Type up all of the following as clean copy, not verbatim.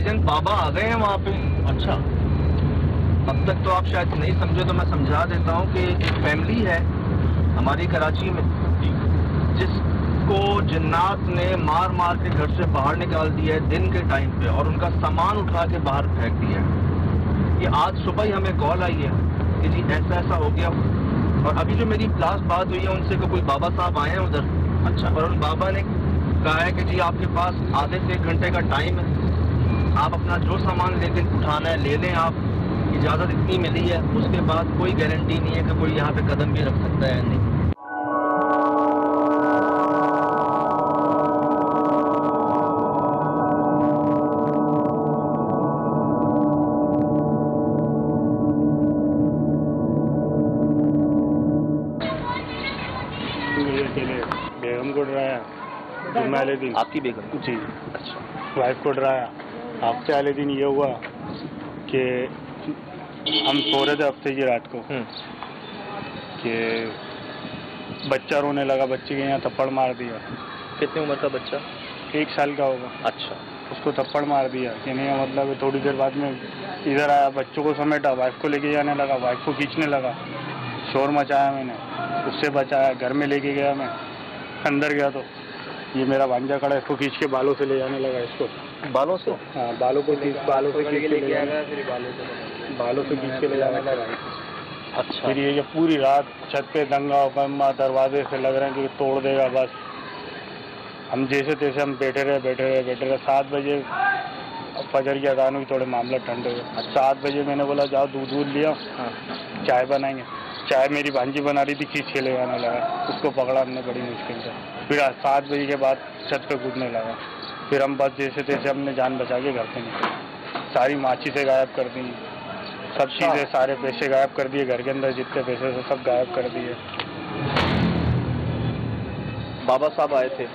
भाईजान बाबा आ गए हैं वहाँ पे। अच्छा, अब तक तो आप शायद नहीं समझे, तो मैं समझा देता हूँ कि एक फैमिली है हमारी कराची में, जिसको जिन्नात ने मार मार के घर से बाहर निकाल दिया है दिन के टाइम पे, और उनका सामान उठा के बाहर फेंक दिया है। ये आज सुबह ही हमें कॉल आई है कि जी ऐसा ऐसा हो गया। और अभी जो मेरी लास्ट बात हुई है उनसे, कोई बाबा साहब आए हैं उधर। अच्छा, और उन बाबा ने कहा है कि जी आपके पास आधे से 1 घंटे का टाइम है, आप अपना जो सामान लेके उठाना है ले लें, आप इजाज़त इतनी मिली है, उसके बाद कोई गारंटी नहीं है कि कोई यहाँ पे कदम भी रख सकता है नहीं। बेगम को डराया जुम्मे वाले दिन। आपकी बेगम जी, अच्छा, वाइफ को डराया। हफ्ते वाले दिन ये हुआ कि हम सो रहे थे हफ्ते की रात को कि बच्चा रोने लगा, बच्चे के यहाँ थप्पड़ मार दिया। कितनी उम्र का बच्चा? 1 साल का होगा। अच्छा, उसको थप्पड़ मार दिया कि नहीं, मतलब थोड़ी देर बाद में इधर आया, बच्चों को समेटा, वाइफ को लेके जाने लगा, वाइफ को खींचने लगा, शोर मचाया मैंने, उससे बचाया, घर में लेके गया। मैं अंदर गया तो ये मेरा भांजा खड़ा है, इसको खींच के बालों से ले जाने लगा। इसको बालों से? हाँ, बालों से खींच के ले जाना, बालों से खींच के ले जाने लगा। अच्छा, फिर ये पूरी रात छत पे दंगा उकम्मा, दरवाजे से लग रहे हैं कि तोड़ देगा बस। हम जैसे तैसे हम बैठे रहे। 7 बजे फजर की अजान हुई, थोड़े मामला ठंडे हुए। 7 बजे मैंने बोला जाओ दूध लिया, चाय बनाएंगे। चाय मेरी भांजी बना रही थी, खींच के ले जाने लगा, उसको पकड़ा हमने बड़ी मुश्किल से। फिर 7 बजे के बाद छत पे कूदने लगा। फिर हम बस जैसे तैसे हमने जान बचा के घर से निकले। सारी माची से गायब कर दी, सब चीज़ें, सारे पैसे गायब कर दिए, घर के अंदर जितने पैसे थे सब गायब कर दिए। बाबा साहब आए थे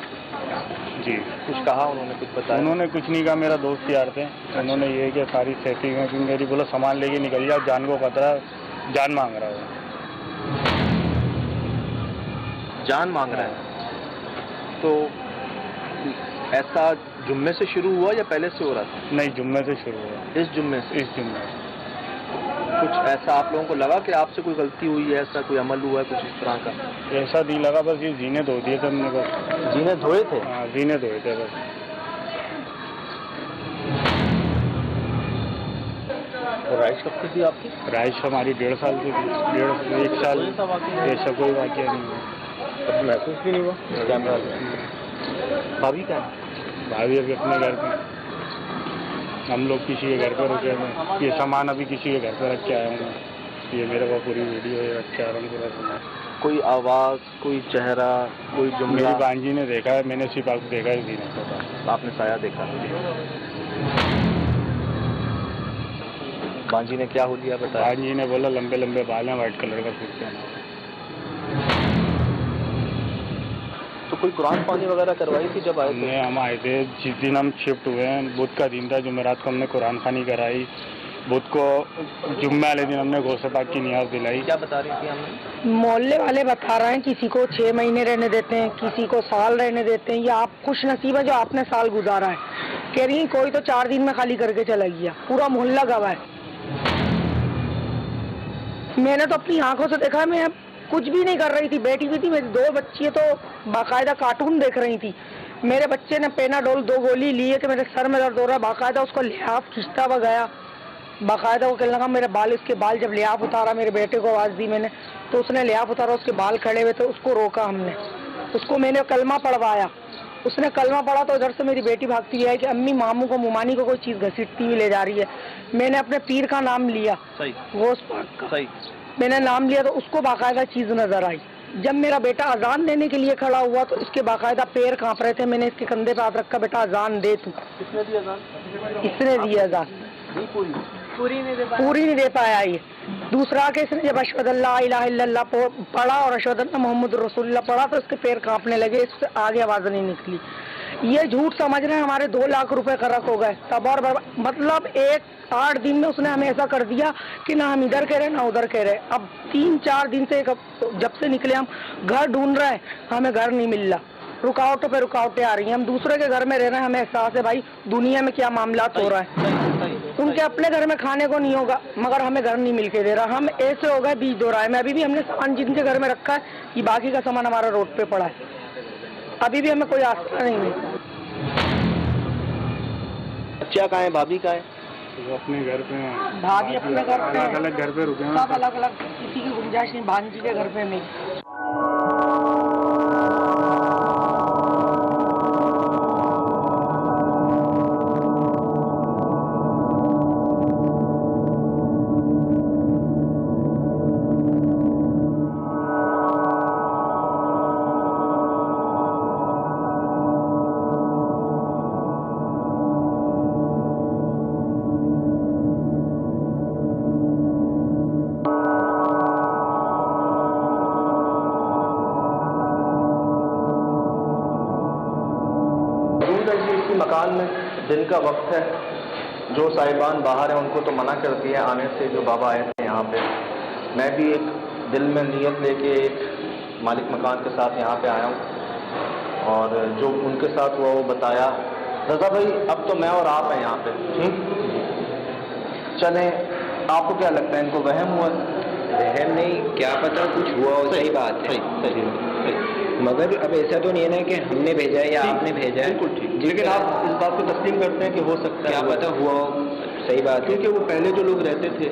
जी, कुछ कहा उन्होंने? कुछ बताया? उन्होंने कुछ नहीं कहा, मेरा दोस्त यार थे। उन्होंने ये कि सारी सेटिंग है कि मेरी, बोला सामान लेके निकल जाओ, जान को खतरा, जान मांग रहा है। जान मांग रहा है? तो ऐसा जुम्मे से शुरू हुआ या पहले से हो रहा था? नहीं, जुम्मे से शुरू हुआ। इस जुम्मे से? इस जुम्मे से। कुछ ऐसा आप लोगों को लगा कि आपसे कोई गलती हुई है, ऐसा कोई अमल हुआ है कुछ इस तरह का? ऐसा नहीं लगा, बस ये जीने धो दिए थे हमने बस। जीने धोए थे? हाँ, जीने धोए थे बस। और राइश कब तक थी आपकी? राइश हमारी 1.5 साल से थी, 1 साल। ऐसा कोई वाक़या नहीं हुआ, अब महसूस भी नहीं हुआ कैमरा? भाभी क्या है? भाभी अभी अपने घर पे, हम लोग किसी के घर पर रुके हैं। ये सामान अभी किसी के घर पर रख के आया हूँ मैं। ये मेरे को पूरी वीडियो है, रख के आ रहा हूँ पूरा सामान। कोई आवाज़, कोई चेहरा, कोई जुमला? मेरी बांजी ने देखा है, मैंने सिर्फ आपको देखा ही नहीं। आपने साया देखा? बांजी ने क्या हो लिया बताया? बांजी ने बोला लंबे लंबे बाल हैं, वाइट कलर का सूट पहना। तो कोई कुरान पानी वगैरह करवाई थी जब आए थे? हम आए थे जिस दिन हम शिफ्ट हुए हैं, बुध का दिन था, जुमेरात को हमने कुरान खानी कराई। बुध को जुम्मे वाले दिन हमने गौसे पाक की नियाज दिलाई। क्या बता रही थी हमने? मोहल्ले वाले बता रहे हैं किसी को 6 महीने रहने देते हैं, किसी को साल रहने देते हैं। ये आप खुश नसीब है जो आपने साल गुजारा है। कह रही कोई तो 4 दिन में खाली करके चला गया, पूरा मोहल्ला गवाह है। मैंने तो अपनी आंखों से देखा है, मैं कुछ भी नहीं कर रही थी, बैठी हुई थी। मेरी 2 बच्ची तो बाकायदा कार्टून देख रही थी। मेरे बच्चे ने पेनाडोल 2 गोली लिए कि मेरे सर में दर्द हो रहा है, बाकायदा उसको लिहाफ खींचता हुआ गया। बाकायदा वो कहने लगा मेरे बाल, इसके बाल। जब लिहाफ उतारा, मेरे बेटे को आवाज़ दी मैंने, तो उसने लिहाफ उतारा, उसके बाल खड़े हुए थे, उसको रोका हमने। उसको मैंने कलमा पढ़वाया, उसने कलमा पढ़ा तो इधर से मेरी बेटी भागती हुई आई कि अम्मी मामू को, मुमानी को कोई चीज़ घसीटती हुई ले जा रही है। मैंने अपने पीर का नाम लिया, गौस पाक का मैंने नाम लिया, तो उसको बाकायदा चीज़ नज़र आई। जब मेरा बेटा अजान देने के लिए खड़ा हुआ तो इसके बाकायदा पैर कांप रहे थे। मैंने इसके कंधे पे हाथ रखा, बेटा अजान दे तू। किसने दी अजान? इसने दी अजान, पूरी नहीं दे पाया। ये दूसरा कि इसने जब अशहदु अल्ला इलाहा इल्लल्लाह पढ़ा और अशहदु अन्ना मुहम्मदुर रसूलुल्लाह पढ़ा तो इसके पैर कांपने लगे, इससे आगे आवाज़ नहीं निकली। ये झूठ समझ रहे हैं हमारे 2 लाख रुपए खर्च हो गए तब, और मतलब 8 दिन में उसने हमें ऐसा कर दिया कि ना हम इधर कह रहे ना उधर कह रहे। अब 3-4 दिन से, जब से निकले हम घर ढूंढ रहे हैं, हमें घर नहीं मिल रहा। रुकावटों पे रुकावटें आ रही हैं। हम दूसरे के घर में रह रहे हैं, हमें एहसास है भाई दुनिया में क्या मामला हो रहा है। उनके अपने घर में खाने को नहीं होगा, मगर हमें घर नहीं मिलके दे रहा। हम ऐसे हो गए बीच दो राय में। अभी भी हमने सामान जिनके घर में रखा है, ये बाकी का सामान हमारा रोड पे पड़ा है। अभी भी हमें कोई आस्था नहीं है। बच्चा कहाँ है, भाभी कहाँ है? वो अपने घर पे हैं। भाभी अपने घर पे, अलग अलग घर पे रुके हैं, सब अलग अलग, किसी की गुंजाइश नहीं। भांजी के घर पे मेरी। मकान में दिन का वक्त है, जो साहिबान बाहर हैं उनको तो मना कर दिया आने से, जो बाबा आए थे यहाँ पे। मैं भी एक दिल में नियत लेके एक मालिक मकान के साथ यहाँ पे आया हूँ, और जो उनके साथ हुआ वो बताया। रज़ा भाई, अब तो मैं और आप हैं यहाँ पे, चलें, आपको क्या लगता है, इनको वहम हुआ? वहम नहीं, क्या पता कुछ हुआ हो। सही बात है, सही। मगर अब ऐसा तो नहीं है ना कि हमने भेजा है या आपने भेजा है। बिल्कुल ठीक, लेकिन आप इस बात को तस्लीम करते हैं कि हो सकता है, क्या पता हुआ हो। सही बात है, क्योंकि वो पहले जो लोग रहते थे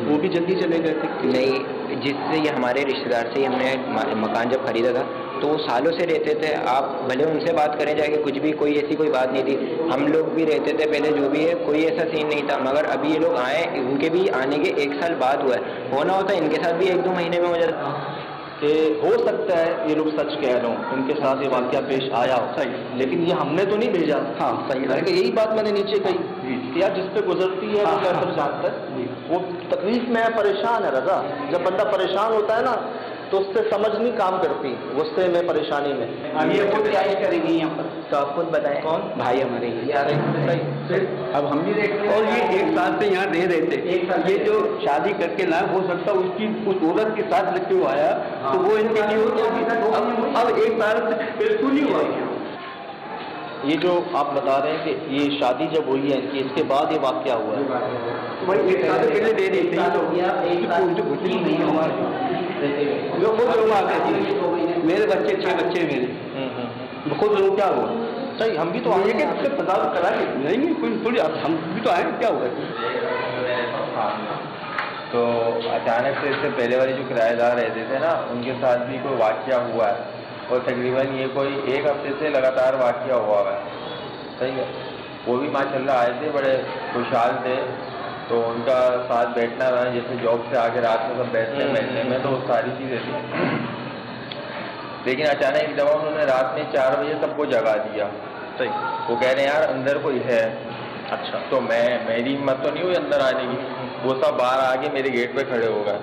वो भी जल्दी चले गए थे। नहीं, जिससे ये हमारे रिश्तेदार से हमने मकान जब खरीदा था तो वो सालों से रहते थे। आप भले उनसे बात करें जाके, कुछ भी कोई ऐसी कोई बात नहीं थी। हम लोग भी रहते थे पहले, जो भी है, कोई ऐसा सीन नहीं था। मगर अभी ये लोग आए, उनके भी आने के 1 साल बाद हुआ है। होना होता इनके साथ भी 1-2 महीने में हो जाता कि हो सकता है ये लोग सच कह रहे हो, इनके साथ ये वाक़या पेश आया हो। सही, लेकिन ये हमने तो नहीं भेजा। हाँ सही है, यही बात मैंने नीचे कही कि यार जिस पे गुजरती है वो बेहतर जानता है। वो तकलीफ में है, परेशान है। रज़ा, जब बंदा परेशान होता है ना तो उससे समझ नहीं काम करती, गुस्से में, परेशानी में। ये खुद क्या करेंगी यहाँ पर, तो आप खुद बताएं। कौन भाई हमारे अब हम भी देखते हैं, और ये 1 साल से यहाँ रह रहे थे। ये जो शादी करके ना, हो सकता उसकी उस औरत के साथ लेके हुआ आया, तो वो इनके लिए अब 1 साल से बिल्कुल नहीं हुआ। ये जो आप बता रहे हैं कि ये शादी जब हुई है इनकी, इसके बाद ये वाक़या हुआ है। वही 1 साल पहले दे रही थी, मेरे बच्चे 6 बच्चे मेरे खुद लोग, क्या हुआ? सही, हम भी तो आए कि पता करा के नहीं, कोई थोड़ी, हम भी तो आए, क्या हुआ? तो अचानक से इससे पहले वाले जो किराएदार रहते थे ना, उनके साथ भी कोई वाक़या हुआ है, और तकरीबन ये कोई 1 हफ्ते से लगातार वाक़या हुआ है। सही है, वो भी माशाल्लाह आए थे, बड़े खुशहाल थे। तो उनका साथ बैठना रहा, जैसे जॉब से आके रात में सब बैठने बैठने में, तो सारी चीज़ें थी। लेकिन अचानक एक दफ़ा उन्होंने रात में 4 बजे सबको जगा दिया। सही, वो कह रहे हैं यार अंदर कोई है। अच्छा, तो मेरी हिम्मत तो नहीं हुई अंदर आने की। वो सब बाहर आके मेरे गेट पे खड़े हो गए।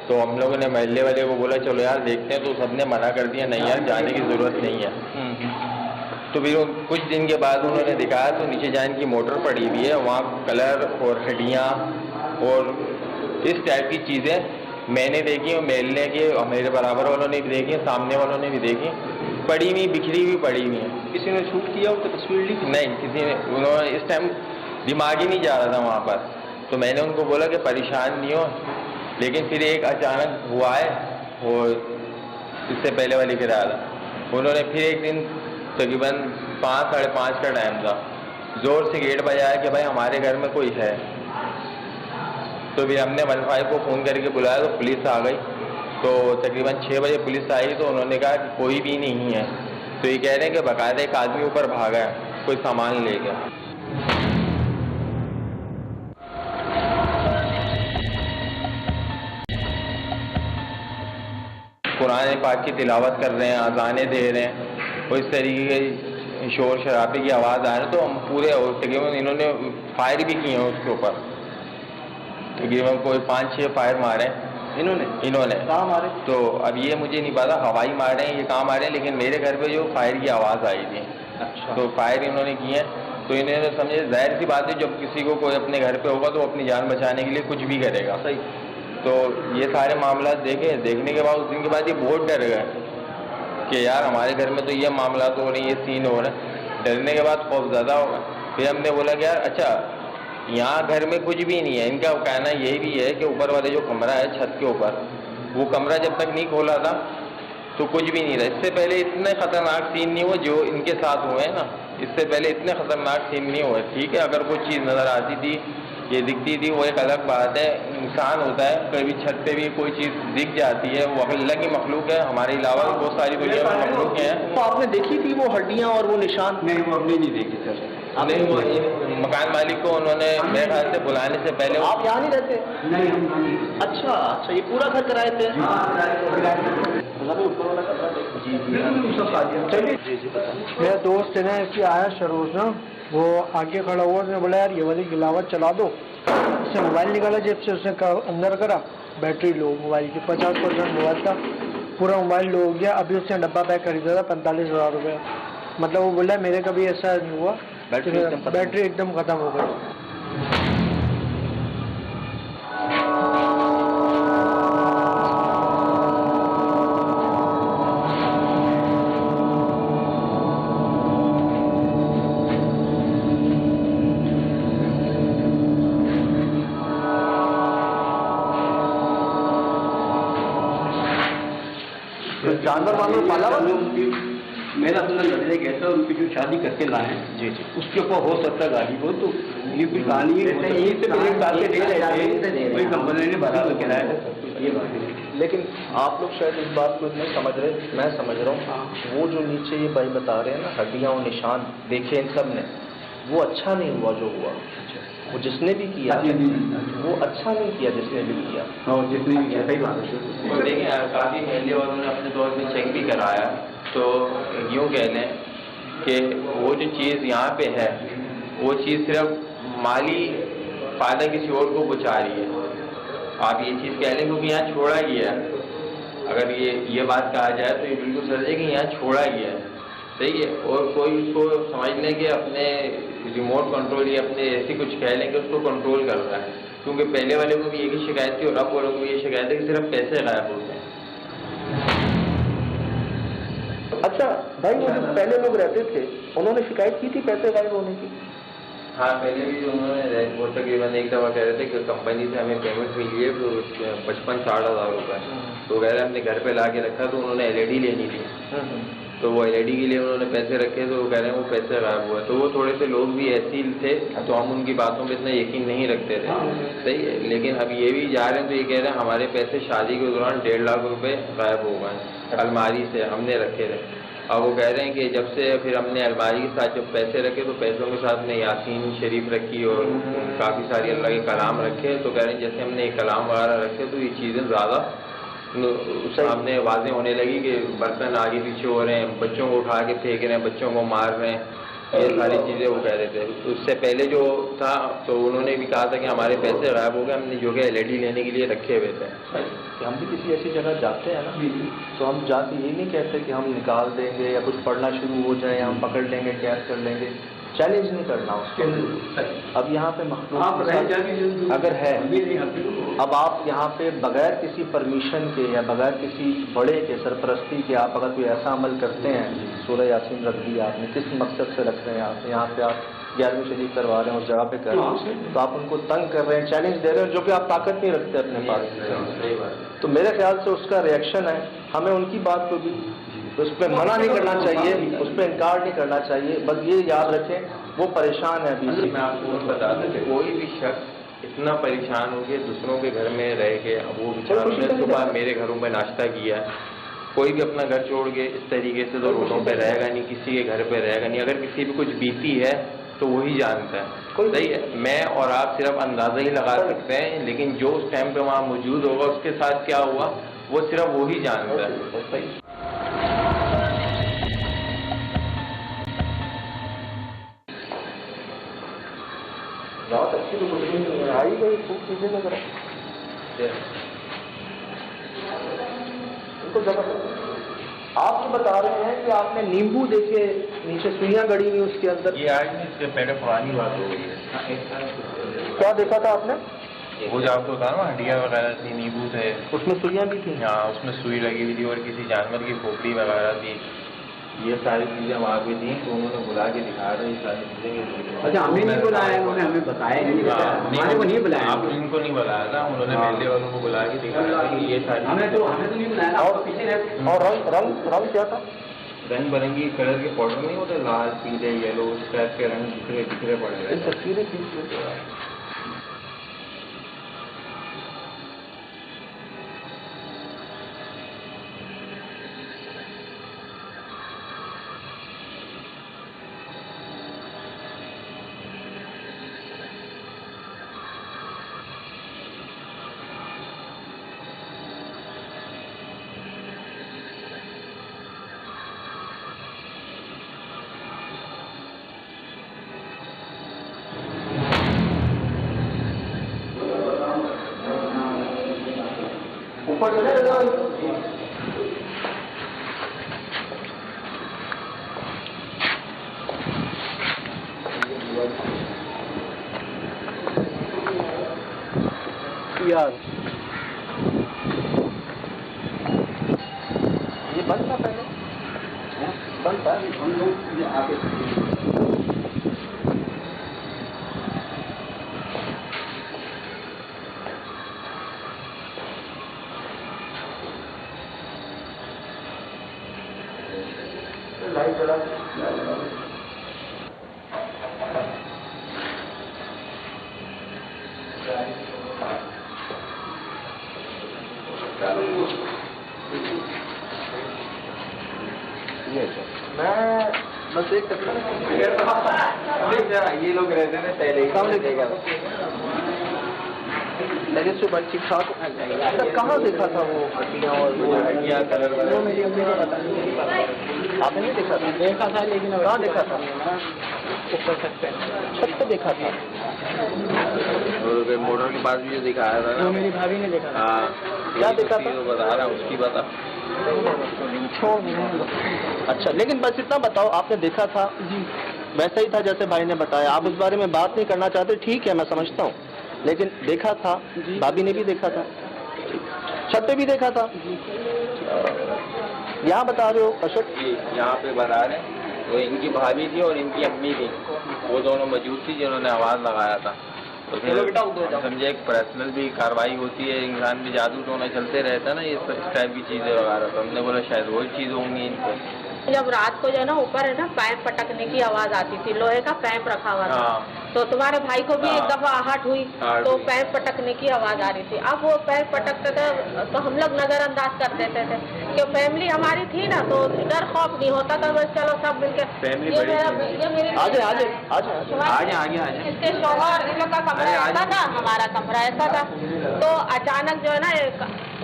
तो हम लोगों ने महल्ले वाले को बोला चलो यार देखते हैं, तो सबने मना कर दिया, नहीं यार जाने की ज़रूरत नहीं है। तो फिर कुछ दिन के बाद उन्होंने दिखाया तो नीचे जाने की मोटर पड़ी हुई है, वहाँ कलर और हड्डियाँ और इस टाइप की चीज़ें मैंने देखी, और महल्ले के मेरे बराबर वालों ने भी देखी, सामने वालों ने भी देखी, पड़ी हुई, बिखरी हुई पड़ी हुई है। किसी ने शूट किया उसकी तस्वीर ली? नहीं, किसी ने, उन्होंने इस टाइम दिमाग ही नहीं जा रहा था वहाँ पर। तो मैंने उनको बोला कि परेशान नहीं हो, लेकिन फिर एक अचानक हुआ है, वो इससे पहले वाली किराया। उन्होंने फिर एक दिन तकरीबन 5-5:30 का टाइम था, ज़ोर से गेट बजाया कि भाई हमारे घर में कोई है। तो फिर हमने 15 को फ़ोन करके बुलाया, तो पुलिस आ गई। तो तकरीबन 6 बजे पुलिस आई, तो उन्होंने कहा कि कोई भी नहीं है। तो ये कह रहे हैं कि बाकायदा एक आदमी ऊपर भागा है, कोई सामान ले गया। कुरान पाक की तिलावत कर रहे हैं, अज़ाने दे रहे हैं, और इस तरीके के शोर शराबे की आवाज़ आ रही है। तो हम पूरे तकरीबन इन्होंने फायर भी किए हैं उसके ऊपर, तकरीबन कोई 5-6 फायर मारे इन्होंने कहाँ मारे? तो अब ये मुझे नहीं पता हवाई मारे हैं ये कहाँ मारे हैं, लेकिन मेरे घर पे जो फायर की आवाज़ आई थी। अच्छा, तो फायर इन्होंने किए हैं। तो इन्होंने समझे, जाहिर सी बात है जब किसी को कोई अपने घर पे होगा तो अपनी जान बचाने के लिए कुछ भी करेगा। सही। तो ये सारे मामला देखने के बाद उस दिन के बाद ये बहुत डर गए कि यार हमारे घर में तो ये मामला तो हो रहे हैं, ये सीन हो रहे हैं। डरने के बाद खौफ ज़्यादा होगा। फिर हमने बोला कि यार अच्छा यहाँ घर में कुछ भी नहीं है। इनका कहना यही भी है कि ऊपर वाले जो कमरा है छत के ऊपर, वो कमरा जब तक नहीं खोला था तो कुछ भी नहीं था। इससे पहले इतने खतरनाक सीन नहीं हुए जो इनके साथ हुए हैं ना, इससे पहले इतने खतरनाक सीन नहीं हुए। ठीक है, अगर कोई चीज़ नज़र आती थी, ये दिखती थी, वो एक अलग बात है। इंसान होता है, कभी छत पे भी कोई चीज़ दिख जाती है, वो अल्लाह की मखलूक है। हमारे अलावा भी बहुत सारी दुनिया में मखलूक हैं। तो आपने देखी थी वो हड्डियां और वो निशान? नहीं, वो हमने नहीं देखी सर। नहीं, वो मकान मालिक को उन्होंने मेरे ख्याल से बुलाने से पहले। आप यहाँ नहीं रहते? नहीं, हम अच्छा अच्छा, ये पूरा घर किराए पे? मेरा दोस्त है ना, इसकी आया शरोज ना, वो आगे खड़ा हुआ, उसने बोला यार ये वाली गिलावट चला दो। उसने मोबाइल निकाला जेब से, उसने अंदर करा, बैटरी लो मोबाइल की, 50% मोबाइल था, पूरा मोबाइल लो हो गया। अभी उसने डब्बा पैक खरीदा था 45,000 रुपये। मतलब वो बोला मेरे कभी ऐसा नहीं हुआ, बैटरी एकदम खत्म हो गई। जानवर वानवर पाला हुआ? मेरा अपना लड़ने गया था, उनकी जो शादी करके लाए जी जी, उसके ऊपर हो सकता है गाड़ी को। तो ये कोई कहानी है, यहीं से मेरे साल से दे रहे थे, कोई कंपनी ने बता किराया। ये बात है, लेकिन आप लोग शायद इस बात को नहीं समझ रहे, मैं समझ रहा हूँ। वो जो नीचे ये भाई बता रहे हैं ना, हड्डियाँ और निशान देखे इन सब ने, वो अच्छा नहीं हुआ जो हुआ। वो जिसने भी किया वो अच्छा नहीं किया, जिसने भी किया। जिसने भी किया, सही बात है। देखिए काफ़ी पहले और उन्होंने अपने दौर में चेक भी कराया, तो यूँ कह लें कि वो जो चीज़ यहाँ पे है, वो चीज़ सिर्फ माली फ़ायदा किसी और को बचा रही है। आप ये चीज़ कह लें क्योंकि यहाँ छोड़ा गया है। अगर ये बात कहा जाए तो ये बिल्कुल सच है कि यहाँ छोड़ा गया है, सही है। और कोई उसको समझ लें कि अपने रिमोट कंट्रोल या अपने ऐसी कुछ कह लें कि उसको कंट्रोल कर रहा है, क्योंकि पहले वाले को भी एक ही शिकायत थी और अब वालों को भी ये शिकायत है कि सिर्फ पैसे गायब होते हैं। अच्छा भाई, वो जो पहले लोग रहते थे उन्होंने शिकायत की थी पैसे गायब होने की? हाँ, पहले भी जो उन्होंने वो तकरीबन एक दफ़ा कह रहे थे कि कंपनी से हमें पेमेंट मिली है तो 55-60 हज़ार रुपये, तो कह रहे हमने घर पे ला के रखा, तो उन्होंने LED लेनी थी, तो वो LED के लिए उन्होंने पैसे रखे, तो वो कह रहे हैं वो पैसे गायब हुआ। तो वो थोड़े से लोग भी ऐसे ही थे, तो हम उनकी बातों पे इतना यकीन नहीं रखते थे, सही है। लेकिन अब ये भी जा रहे हैं तो ये कह रहे हैं हमारे पैसे शादी के दौरान 1.5 लाख रुपए गायब हो गए अलमारी से, हमने रखे थे। अब वो कह रहे हैं कि जब से फिर हमने अलमारी के साथ जब पैसे रखे तो पैसों के साथ में यासीन शरीफ रखी और काफ़ी सारी अल्लाह के कलाम रखे, तो कह रहे हैं जैसे हमने कलाम वगैरह रखे तो ये चीज़ें ज़्यादा सामने वाज़ेह होने लगी कि बर्तन आगे पीछे हो रहे हैं, बच्चों को उठा के फेंक रहे हैं, बच्चों को मार रहे हैं, ये सारी चीज़ें वो कह रहे थे। उससे पहले जो था तो उन्होंने भी कहा था कि हमारे पैसे गायब हो गए, हमने जो कि LED लेने के लिए रखे हुए थे। कि हम भी किसी ऐसी जगह जाते हैं ना, तो हम जाके ये नहीं कहते कि हम निकाल देंगे या कुछ पढ़ना शुरू हो जाए, हम पकड़ लेंगे, कैद कर लेंगे, चैलेंज नहीं करना उसके। अब यहाँ पे मखलूक अगर है, अब आप यहाँ पे बगैर किसी परमिशन के या बगैर किसी बड़े के सरपरस्ती के आप अगर कोई ऐसा अमल करते हैं, सूरह यासीन रख दी आपने, किस मकसद से रख रहे हैं आप यहाँ पे, आप 11वीं शरीफ करवा रहे हैं उस जगह पे कर रहे हैं, तो आप उनको तंग कर रहे हैं, चैलेंज दे रहे हैं, जो कि आप ताकत नहीं रखते अपने पास। तो मेरे ख्याल से उसका रिएक्शन है, हमें उनकी बात को भी उस पर मना नहीं करना चाहिए, उस पर इनकार नहीं करना चाहिए। बस ये याद रखें वो परेशान है अभी से। मैं आपको बता दूं कि कोई भी शख्स इतना परेशान हो गया दूसरों के घर में रह के, वो बेचारा सुबह मेरे घरों में नाश्ता किया, कोई भी अपना घर छोड़ के इस तरीके से तो रोडों पे रहेगा नहीं, किसी के घर पे रहेगा नहीं। अगर किसी भी कुछ बीती है तो वही जानता है, सही है। मैं और आप सिर्फ अंदाज़ा ही लगा सकते हैं, लेकिन जो उस टाइम पे वहाँ मौजूद होगा उसके साथ क्या हुआ वो सिर्फ वही जानता है। बहुत अच्छी तो आई गई खूब चीजें तो करें उनको जगह। आप तो बता रहे हैं कि आपने नींबू देखे नीचे सुइयां गड़ी हुई उसके अंदर। ये आज नहीं, इसके पहले पुरानी बात हो गई है। क्या देखा था आपने? वो जो आपको बताया ना हड्डियाँ वगैरह थी, नींबू थे, उसमें सुइयां भी थी। हाँ उसमें सुई लगी हुई थी और किसी जानवर की खोपड़ी वगैरह थी। ये सारी चीज़ें वहाँ पे थी, तो उन्होंने बुला के दिखा रहे ये सारी चीज़ें। अच्छा, हमें नहीं बुलाया उन्होंने, हमें बताया नहीं, हमारे को नहीं बुलाया। आप इनको नहीं बुलाया था, उन्होंने मेले वालों को बुला के दिखाया था कि ये सारी हमें तो नहीं बुलाया। और पीछे और रंग क्या था? रंग बिरंगी कलर के पाउडर नहीं होते, लाल पीले येलो उस टाइप के रंग बिखरे पड़े इन रहते। तस्वीरें खींच यार ये बंद था पहले, बंद था। हम लोग आगे लाइट जला मैं बस एक ये लोग रहते थे पहले ही, लगे सुबह ठीक ठाक। कहाँ देखा था वो हड्डियाँ और वो हड्डियाँ कलर वो मेरी अम्मी को पता नहीं, आपने नहीं देखा था? देखा था लेकिन कहाँ देखा था? ऊपर छत पे देखा था। और मोटर के पास भी जो दिखाया था वो ना, मेरी भाभी ने देखा था। हाँ क्या देखा था? बता रहा उसकी बता। अच्छा, लेकिन बस इतना बताओ, आपने देखा था जी? वैसा ही था जैसे भाई ने बताया। आप उस बारे में बात नहीं करना चाहते, ठीक है, मैं समझता हूँ, लेकिन देखा था, भाभी ने भी देखा था, छत पे भी देखा था। यहाँ बता रहे हो अशोक? यहाँ पे बता रहे वो इनकी भाभी थी और इनकी अम्मी थी, वो दोनों मौजूद थी जिन्होंने आवाज़ लगाया था। तो फिर समझे एक पर्सनल भी कार्रवाई होती है, इंसान भी जादू टोना चलते रहता है ना, इस टाइप की चीज़ें वगैरह। तो हमने बोला शायद वही चीज़ होंगी इनको। जब रात को जो है ना ऊपर है ना पाइप पटकने की आवाज आती थी, लोहे का पाइप रखा हुआ था, तो तुम्हारे भाई को भी एक दफा आहट हुई तो पाइप पटकने की आवाज आ रही थी। अब वो पाइप पटकते थे तो हम लोग नजरअंदाज कर देते थे कि फैमिली हमारी थी ना, तो डर खौफ नहीं होता था, बस चलो सब मिलकर ये मेरी इसके शौहर इन लोग का कमरा ऐसा था, हमारा कमरा ऐसा था। तो अचानक जो है ना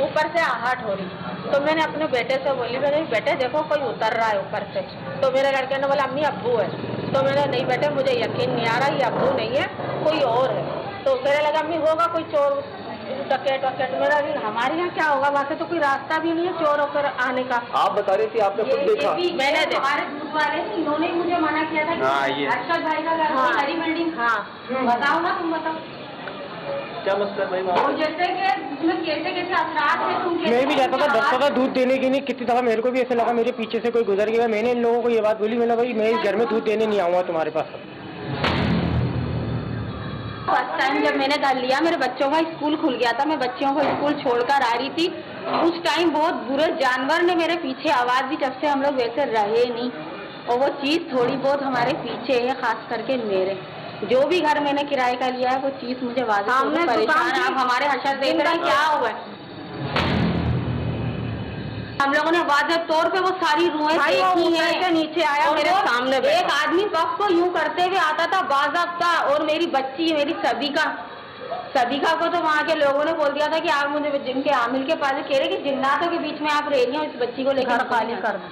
ऊपर से आहट हो रही, तो मैंने अपने बेटे से बोली, मैंने बेटे देखो कोई उतर रहा है ऊपर से। तो मेरे लड़के ने बोला अम्मी अब्बू है। तो मैंने नहीं बेटे मुझे यकीन नहीं आ रहा, ये अब्बू नहीं है कोई और है। तो कहने लगा अम्मी होगा कोई चोर टकेट वकेट। मेरा हमारे यहाँ क्या होगा, वहाँ से तो कोई रास्ता भी नहीं है चोर होकर आने का। आप बता रही थी आपने खुद देखा? मैंने हमारे ग्रुप वाले इन्होंने मुझे मना किया था अरशद भाई का घर हरी बिल्डिंग। हाँ बताओ ना, तुम बताओ क्या मसला भाई? और जैसे कि कैसे असरात है। मैं भी जाता था, डरता था दूध देने के लिए। कितनी दफा मेरे को भी ऐसा लगा मेरे पीछे से कोई गुजर गया। मैंने इन लोगों को ये बात बोली, मैंने भाई मैं इस घर में दूध देने नहीं आऊँगा तुम्हारे पास। फर्स्ट टाइम जब मैंने घर लिया, मेरे बच्चों का स्कूल खुल गया था, मैं बच्चों को स्कूल छोड़कर आ रही थी। उस टाइम बहुत बुरे जानवर ने मेरे पीछे आवाज दी, जब से हम लोग वैसे रहे नहीं। और वो चीज थोड़ी बहुत हमारे पीछे है, खास करके मेरे जो भी घर मैंने किराए का लिया है, वो चीज मुझे वाज़ेह परेशान। आप हमारे हशर देख रहे हैं क्या हुआ है। हम लोगों ने वाज़ेह तौर पे वो सारी रुएं देखी है। नीचे आया मेरे सामने, एक आदमी वक्त को यूं करते हुए आता था बाज़ाब्ता, और मेरी बच्ची मेरी सबिका को तो वहाँ के लोगों ने बोल दिया था कि आप मुझे जिनके आमिल के पास कह रहे कि जिन्नातों के बीच में आप रह रही हो, इस बच्ची को लेकर खाली कर दो।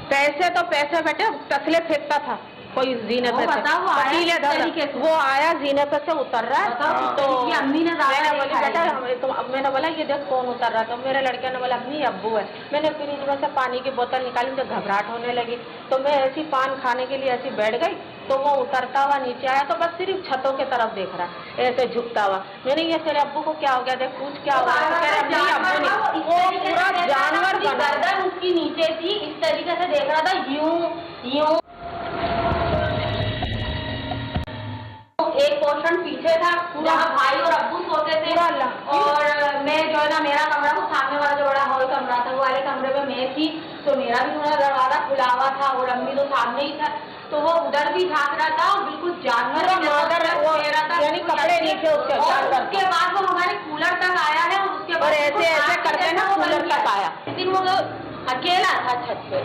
पैसे तो पैसे बेटे तसले फेंकता था, कोई जीने पे से वो आया जीने पे से उतर रहा है। तो अम्मी ने बोली बेटा तो मैंने बोला ये देख कौन उतर रहा। तो मेरे लड़के ने बोला अम्मी अब्बू है। मैंने फ्रिज में से पानी की बोतल निकाली, मुझे घबराहट होने लगी। तो मैं ऐसी पान खाने के लिए ऐसी बैठ गई। तो वो उतरता हुआ नीचे आया तो बस सिर्फ छतों के तरफ देख रहा है ऐसे झुकता हुआ। मैंने ये तेरे अब्बू को क्या हो गया, देख पूछ क्या हुआ। वो पूरा जानवर गर्दन उसकी नीचे थी, इस तरीके से देख रहा था, यूं यूं। एक पोर्शन पीछे था जहाँ भाई और अब्बू सोते थे, और मैं जो है ना मेरा कमरा वो सामने वाला जो बड़ा हॉल कमरा था वो वाले कमरे में मैं थी। तो मेरा भी थोड़ा दरवाजा खुला हुआ था और अम्मी तो सामने ही था। तो वो उधर भी झांक रहा था और बिल्कुल जानवर यानी कपड़े नीचे उसके। उसके बाद वो हमारे कूलर तक आया है और उसके बाद ऐसे ऐसे करके ना कूलर तक आया। लेकिन वो अकेला था छत पे।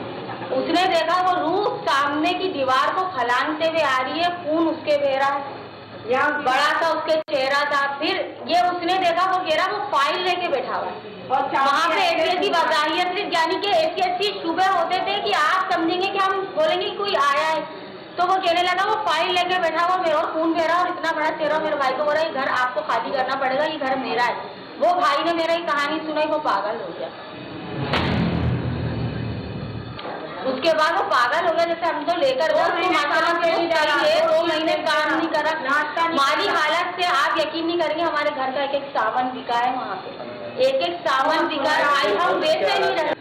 उसने देखा वो रूह सामने की दीवार को खलांगते हुए आ रही है, खून उसके बह रहा है, यहाँ बड़ा सा उसके चेहरा था। फिर ये उसने देखा वो कह रहा वो फाइल लेके बैठा हुआ है और वहाँ पे ऐसी वजाहियत थी, यानी कि ऐसी शुबे होते थे कि आप समझेंगे कि हम बोलेंगे कोई आया है। तो वो कहने लगा वो फाइल लेके बैठा हुआ, मेरा खून बह रहा और इतना बड़ा चेहरा। मेरे भाई को बोला ये घर आपको खाली करना पड़ेगा, ये घर मेरा है। वो भाई ने मेरा कहानी सुनाई, वो पागल हो गया। उसके बाद वो पागल हो गया। जैसे हम तो लेकर गए 2 महीने काम नहीं करा, माली हालत से आप यकीन नहीं करेंगे हमारे घर का एक सामान बिका है वहाँ पे, एक सामान बिका है, हम बेचते नहीं रहे।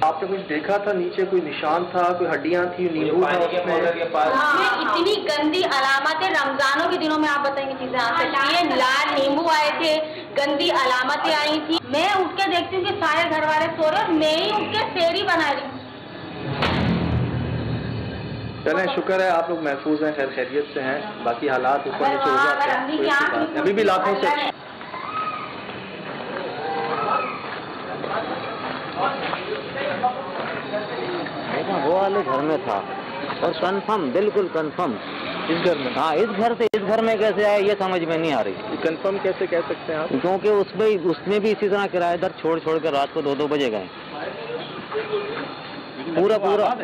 आपने कुछ देखा था नीचे, कोई निशान था, कोई हड्डियां थी, नींबू था उसमें? इतनी गंदी अलामतें रमजानों के दिनों में आप बताएंगे चीजें आ सकती है। लाल नींबू आए थे, गंदी अलामतें आई थी। मैं उठ के देखती हूँ कि सारे घर वाले सो रहे और मैं ही उठ के सेरी बना रही हूँ। चलें, शुक्र है आप लोग महफूज हैं, खैर खैरियत से हैं। बाकी हालात ऊपर नीचे हो जाते हैं, अभी भी लाखों से। वो वाले घर में था और कंफर्म, बिल्कुल कंफर्म इस घर में। हाँ, इस घर में कैसे आया ये समझ में नहीं आ रही। कंफर्म कैसे कह सकते हैं आप? क्योंकि उसमें भी इसी तरह किराएदार छोड़ कर रात को 2-2 बजे गए पूरा।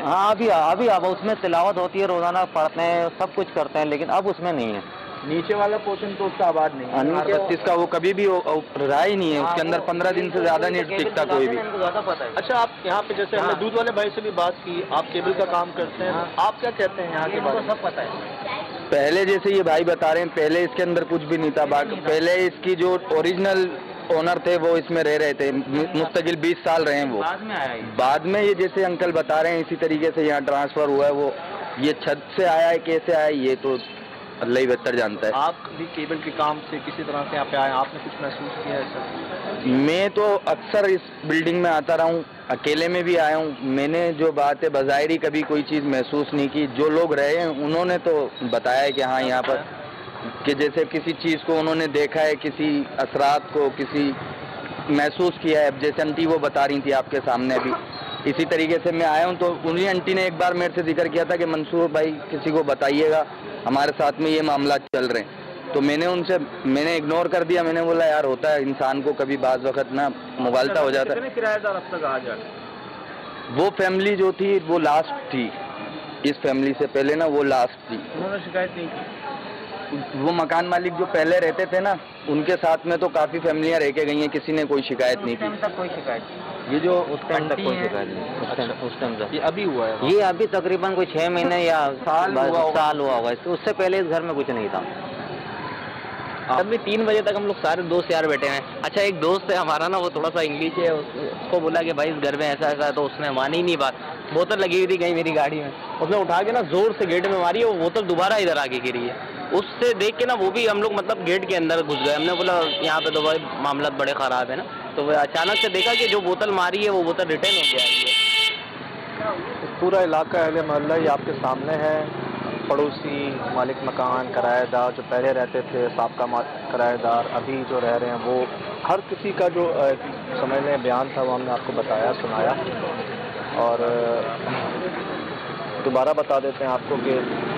हाँ, अभी अब उसमें तिलावत होती है, रोजाना पढ़ते हैं, सब कुछ करते हैं, लेकिन अब उसमें नहीं है। नीचे वाला पोर्शन तो उसका आबाद नहीं है, नीचे 38 का वो कभी भी रहा ही नहीं है। उसके अंदर 15 दिन से ज्यादा नहीं टिकता कोई भी। अच्छा, आप यहाँ पे जैसे हमने दूध वाले भाई से भी बात की, आप केबल का काम करते हैं, आप क्या कहते हैं यहाँ के बारे में? सब पता है। पहले जैसे ये भाई बता रहे हैं, पहले इसके अंदर कुछ भी नहीं था। पहले इसकी जो ओरिजिनल ओनर थे वो इसमें रह रहे थे, मुस्तकिल 20 साल रहे हैं वो। बाद में ये जैसे अंकल बता रहे हैं इसी तरीके से यहाँ ट्रांसफर हुआ है। वो ये छत से आया है, कैसे आया ये तो अल्लाह ही बेहतर जानता है। आप भी केबल के काम से किसी तरह से यहाँ पे आए, आपने कुछ महसूस किया है सर? मैं तो अक्सर इस बिल्डिंग में आता रहा हूँ, अकेले में भी आया हूँ। मैंने जो बात है बज़ाहिरी कभी कोई चीज़ महसूस नहीं की। जो लोग रहे हैं उन्होंने तो बताया है कि हाँ यहाँ पर कि जैसे किसी चीज़ को उन्होंने देखा है, किसी असरात को किसी महसूस किया है। जैसे आंटी वो बता रही थी आपके सामने अभी, इसी तरीके से मैं आया हूँ। तो उन्हीं आंटी ने एक बार मेरे से जिक्र किया था कि मंसूर भाई किसी को बताइएगा, हमारे साथ में ये मामला चल रहे हैं। तो मैंने इग्नोर कर दिया। मैंने बोला यार होता है इंसान को कभी बाज़ वक़्त ना मुगालता हो जाता है। कितने किराएदार अब तक आ जाए? वो फैमिली जो थी वो लास्ट थी, इस फैमिली से पहले ना वो लास्ट थी। उन्होंने शिकायत नहीं की? वो मकान मालिक जो पहले रहते थे ना, उनके साथ में तो काफ़ी फैमिलियाँ रह के गई हैं, किसी ने कोई शिकायत नहीं की। कोई शिकायत ये जो उस टाइम तक कोई शिकायत नहीं। उस टाइम तक ये अभी हुआ है? ये अभी तकरीबन कोई 6 महीने या साल हुआ होगा। उससे पहले इस घर में कुछ नहीं था। अभी 3 बजे तक हम लोग सारे दोस्त यार बैठे हैं। अच्छा, एक दोस्त है हमारा ना, वो थोड़ा सा इंग्लिश है, उसको बोला कि भाई इस घर में ऐसा ऐसा है, तो उसने मानी ही नहीं बात। बोतल लगी हुई थी कहीं मेरी गाड़ी में, उसने उठा के ना जोर से गेट में मारी, वो बोतल दोबारा इधर आके गिरी है। उससे देख के ना वो भी हम लोग मतलब गेट के अंदर घुस गए। हमने बोला यहाँ पे तो भाई मामला बड़े ख़राब है ना। तो वो अचानक से देखा कि जो बोतल मारी है वो बोतल रिटर्न हो गया है। पूरा इलाका अहले मोहल्ला ही आपके सामने है। पड़ोसी, मालिक मकान, किराएदार जो पहले रहते थे, साबका किराएदार, अभी जो रह रहे हैं, वो हर किसी का जो समझ लें बयान था वो हमने आपको बताया, सुनाया। और दोबारा बता देते हैं आपको कि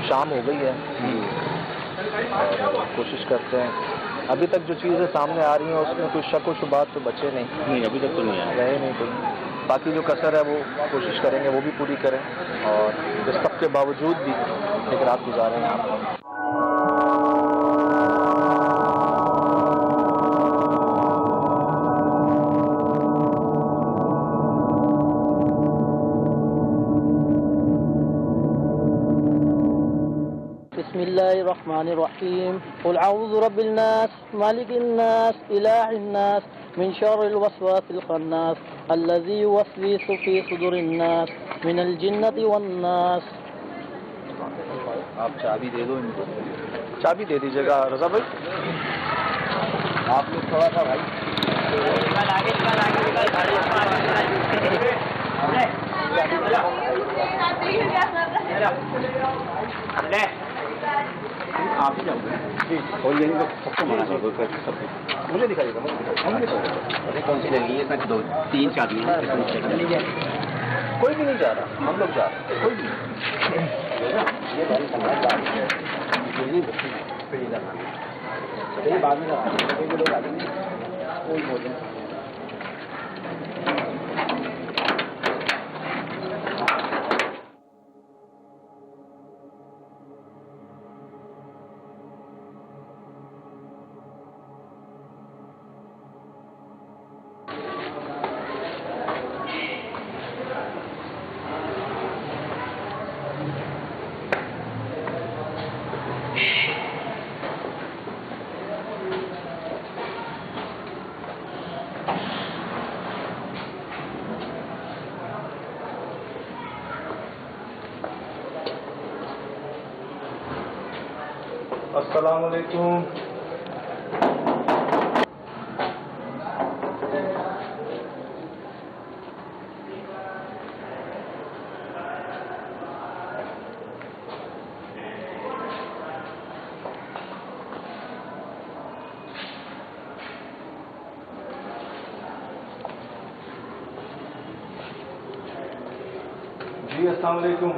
शाम हो गई है और कोशिश करते हैं अभी तक जो चीज़ें सामने आ रही हैं उसमें कोई शक व शुबात तो बचे नहीं, अभी तक तो नहीं आए, रहे नहीं कोई। बाकी जो कसर है वो कोशिश करेंगे वो भी पूरी करें, और इस सब के बावजूद भी एक रात गुजारें यहाँ पर। बिस्मिल्लाहिर्रहमानिर्रहीम कुल अऊज़ु बिरब्बिन नास मालिकिन नास इलाहिन नास मिन शर्रिल वस्वासिल खन्नास अल्लज़ी युवस्विसु फी सुदूरिन नास मिनल जिन्नति वन नास। आप चाबी दे दो इनको, चाबी दे दीजिएगा रज़ा भाई। आप लोग थोड़ा सा भाई आप ही जाओगे जी, और यही तो सबको मना कर दो, मुझे दिखाइएगा, मुझे कौन सी लगी है? इसमें 2-3 चाबियां हैं, कोई भी नहीं जा रहा, हम लोग जा रहे हैं, कोई भी ये बारी संभाल जा रही है, ये बाद में लोग आ जाएंगे, कोई बोले अस्सलाम वालेकुम। जी अस्सलाम वालेकुम।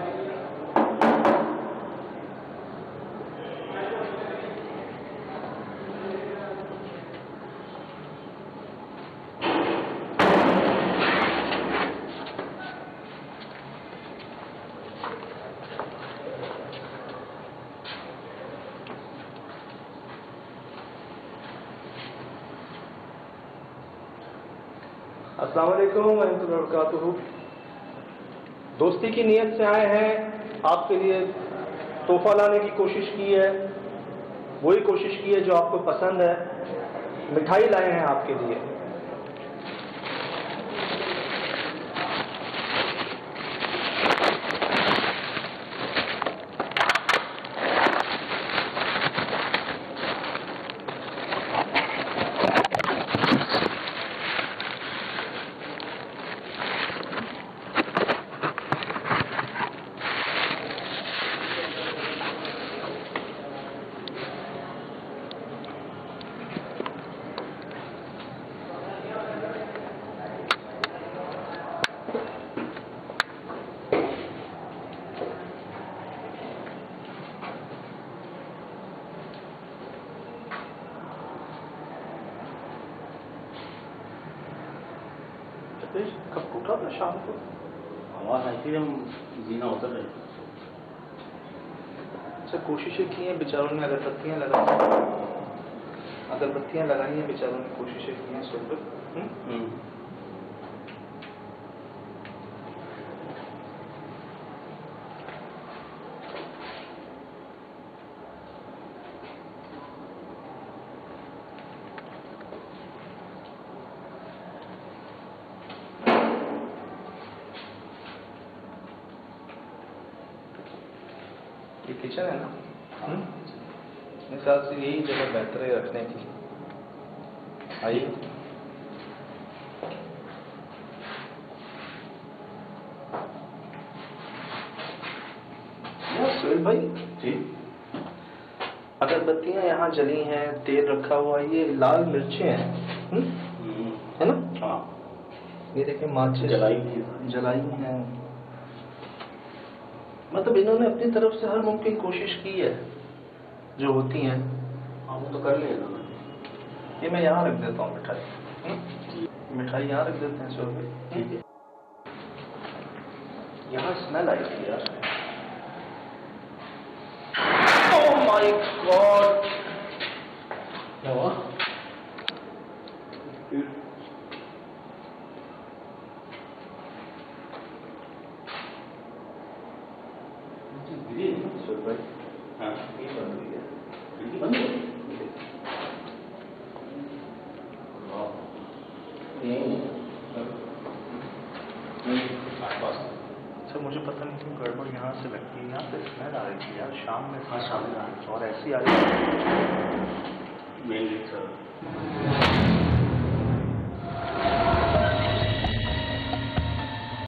अस्सलाम वालेकुम वरहमतुल्लाहि वबरकातुहू। दोस्ती की नीयत से आए हैं, आपके लिए तोहफा लाने की कोशिश की है, वही कोशिश की है जो आपको पसंद है। मिठाई लाए हैं आपके लिए। कब उठा था शाम को? आवाज आई थी, हम जीना उतर रहे थे। अच्छा, कोशिशें की हैं बेचारों ने, अगरबत्तियाँ लगाई हैं बेचारों ने, कोशिशें की हैं सुबह। ये किचन है ना? मेरे ख्याल से यही जगह बेहतर है रखने की। आइए। सुहेल भाई जी, अगरबत्तियां यहाँ जली हैं, तेल रखा हुआ है, ये लाल मिर्चें हैं, है ना? हाँ। ये देखिए माचिस जलाई हैं। मतलब इन्होंने अपनी तरफ से हर मुमकिन कोशिश की है जो होती हैं। हाँ, वो तो कर लिया इन्होंने। ये मैं यहाँ रख देता हूँ मिठाई। मिठाई यहाँ रख देते हैं सो पे। यहाँ स्मेल आई थी यार। ओह माय गॉड, क्या हुआ? हाँ, ये बंद हो गया। बंद हो सर, मुझे पता नहीं क्यों गड़बड़ यहाँ से लगती है। यहाँ पे स्मेल आ रही थी यार शाम में। हाँ, शाम में और ऐसी आ रही थी। Main sir